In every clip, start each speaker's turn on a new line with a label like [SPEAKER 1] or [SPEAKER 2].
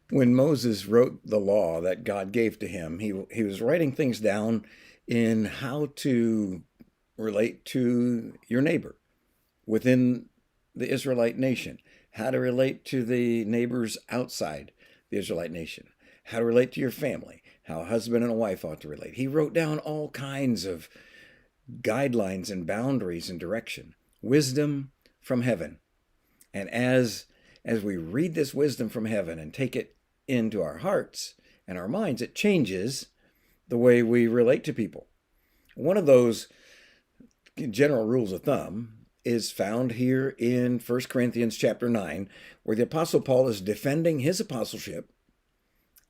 [SPEAKER 1] When Moses wrote the law that God gave to him, he was writing things down in how to relate to your neighbor within the Israelite nation, how to relate to the neighbors outside the Israelite nation, how to relate to your family, how a husband and a wife ought to relate. He wrote down all kinds of guidelines and boundaries and direction, wisdom from heaven. And as we read this wisdom from heaven and take it into our hearts and our minds, it changes the way we relate to people. One of those general rules of thumb is found here in 1 Corinthians chapter 9, where the Apostle Paul is defending his apostleship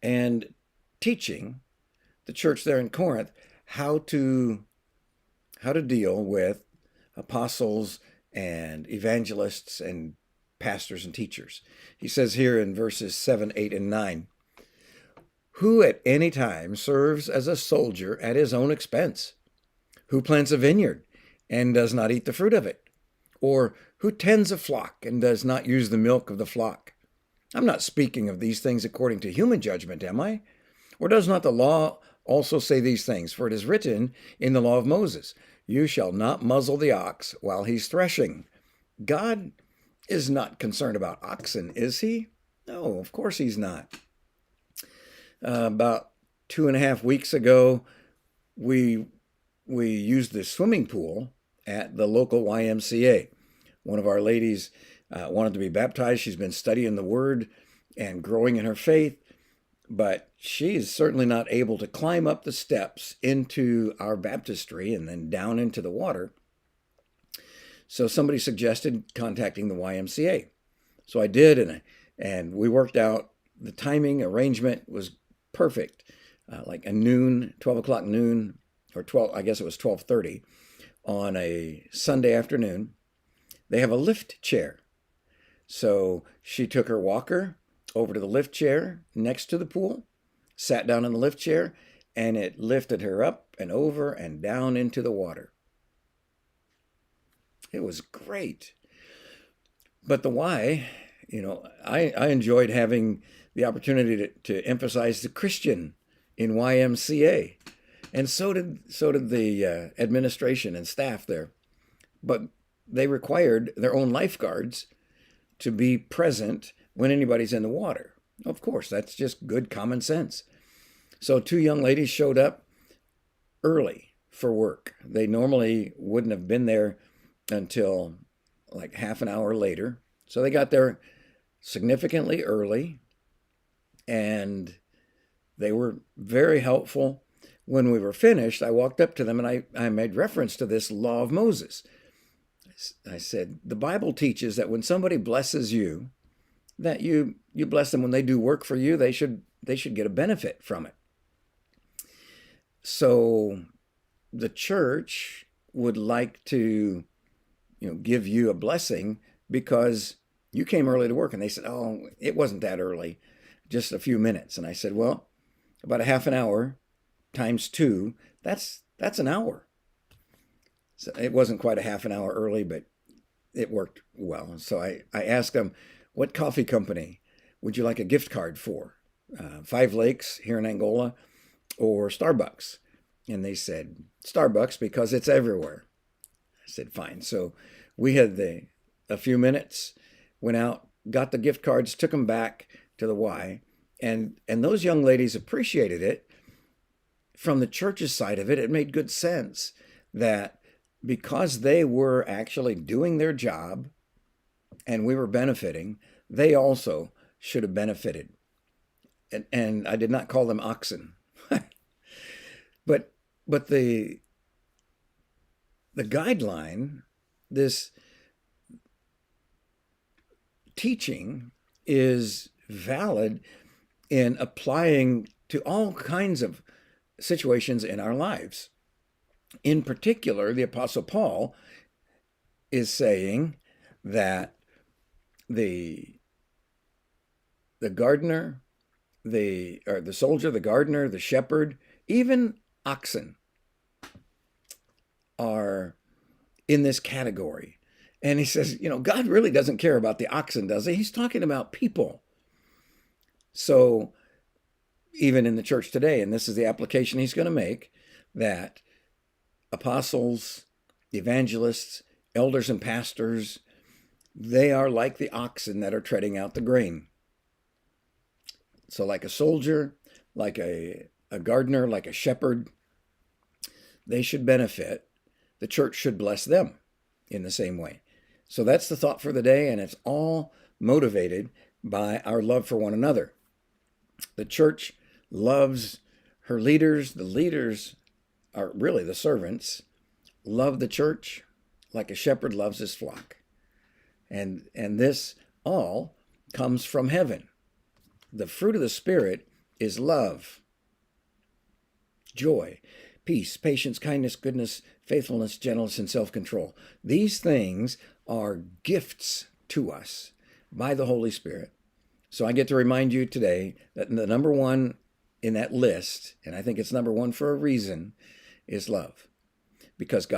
[SPEAKER 1] and teaching the church there in Corinth how to deal with apostles and evangelists and pastors and teachers. He says here in verses 7, 8, and 9, who at any time serves as a soldier at his own expense? Who plants a vineyard and does not eat the fruit of it? Or who tends a flock and does not use the milk of the flock? I'm not speaking of these things according to human judgment, am I? Or does not the law also say these things? For it is written in the law of Moses, you shall not muzzle the ox while he's threshing. God is not concerned about oxen, is he? No, of course he's not. About 2.5 weeks ago, we used the swimming pool at the local YMCA. One of our ladies wanted to be baptized. She's been studying the Word and growing in her faith, but she's certainly not able to climb up the steps into our baptistry and then down into the water. So somebody suggested contacting the YMCA. So I did, and we worked out the timing arrangement was perfect. Like a noon, 12 o'clock noon, or 12, I guess it was 12:30 on a Sunday afternoon. They have a lift chair. So she took her walker over to the lift chair next to the pool, sat down in the lift chair, and it lifted her up and over and down into the water. It was great. But the why, I enjoyed having the opportunity to emphasize the Christian in YMCA. And so did the administration and staff there. But they required their own lifeguards to be present when anybody's in the water. Of course, that's just good common sense. So 2 young ladies showed up early for work. They normally wouldn't have been there until like half an hour later. So they got there significantly early, and they were very helpful. When we were finished, I walked up to them and I made reference to this law of Moses. I said, the Bible teaches that when somebody blesses you, that you bless them when they do work for you, they should get a benefit from it. So the church would like to give you a blessing because you came early to work. And they said, oh, it wasn't that early, just a few minutes. And I said, well, about a half an hour times 2, that's an hour. So it wasn't quite a half an hour early, but it worked well. So I asked them, what coffee company would you like a gift card for? 5 Lakes here in Angola or Starbucks? And they said, Starbucks, because it's everywhere. I said, fine. So we had a few minutes, went out, got the gift cards, took them back to the Y. And those young ladies appreciated it. From the church's side of it, it made good sense that because they were actually doing their job and we were benefiting, they also should have benefited. And I did not call them oxen. But the guideline, this teaching is valid in applying to all kinds of situations in our lives. In particular, the Apostle Paul is saying that the gardener, the soldier, the gardener, the shepherd, even oxen are in this category. And he says, God really doesn't care about the oxen, does he? He's talking about people. So even in the church today, and this is the application he's going to make, that apostles, evangelists, elders, and pastors, they are like the oxen that are treading out the grain. So like a soldier, like a gardener, like a shepherd, they should benefit. The church should bless them in the same way. So that's the thought for the day, and it's all motivated by our love for one another. The church loves her leaders. The leaders are really the servants, love the church like a shepherd loves his flock. And this all comes from heaven. The fruit of the Spirit is love, joy, peace, patience, kindness, goodness, faithfulness, gentleness, and self-control. These things are gifts to us by the Holy Spirit. So I get to remind you today that the number one in that list, and I think it's number one for a reason, is love. Because God